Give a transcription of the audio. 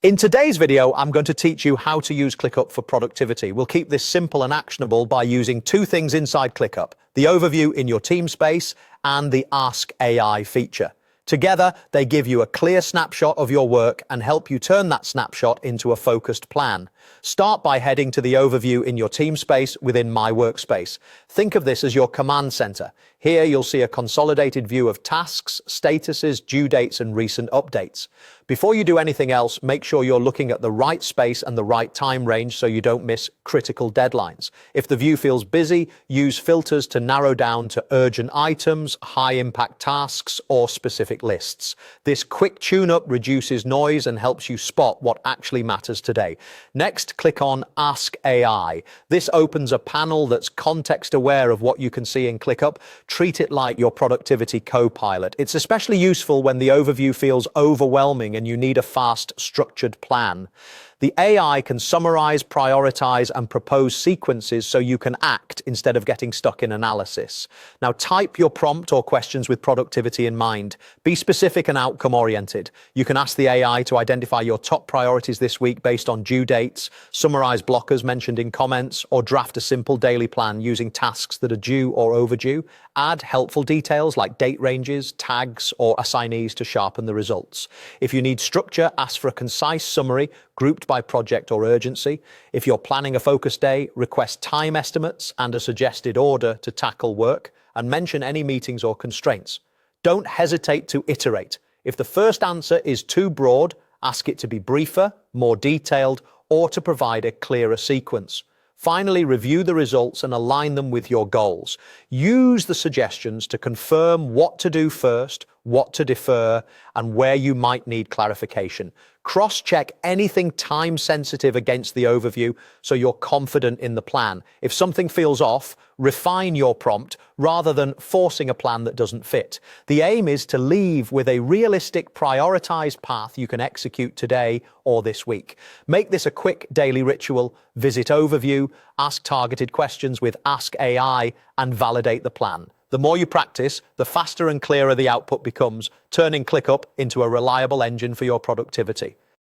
In today's video, I'm going to teach you how to use ClickUp for productivity. We'll keep this simple and actionable by using two things inside ClickUp: the overview in your team space and the Ask AI feature. Together, they give you a clear snapshot of your work and help you turn that snapshot into a focused plan. Start by heading to the overview in your team space within My Workspace. Think of this as your command center. Here you'll see a consolidated view of tasks, statuses, due dates, and recent updates. Before you do anything else, make sure you're looking at the right space and the right time range so you don't miss critical deadlines. If the view feels busy, use filters to narrow down to urgent items, high-impact tasks, or specific lists. This quick tune-up reduces noise and helps you spot what actually matters today. Next, click on Ask AI. This opens a panel that's context-aware of what you can see in ClickUp. Treat it like your productivity co-pilot. It's especially useful when the overview feels overwhelming and you need a fast, structured plan. The AI can summarize, prioritize, and propose sequences so you can act instead of getting stuck in analysis. Now, type your prompt or questions with productivity in mind. Be specific and outcome-oriented. You can ask the AI to identify your top priorities this week based on due dates, summarize blockers mentioned in comments, or draft a simple daily plan using tasks that are due or overdue. Add helpful details like date ranges, tags, or assignees to sharpen the results. If you need structure, ask for a concise summary grouped by project or urgency. If you're planning a focus day, request time estimates and a suggested order to tackle work, and mention any meetings or constraints. Don't hesitate to iterate. If the first answer is too broad, ask it to be briefer, more detailed, or to provide a clearer sequence. Finally, review the results and align them with your goals. Use the suggestions to confirm what to do first, what to defer, and where you might need clarification. Cross-check anything time-sensitive against the overview so you're confident in the plan. If something feels off, refine your prompt rather than forcing a plan that doesn't fit. The aim is to leave with a realistic, prioritized path you can execute today or this week. Make this a quick daily ritual. Visit overview, ask targeted questions with Ask AI, and validate the plan. The more you practice, the faster and clearer the output becomes, turning ClickUp into a reliable engine for your productivity.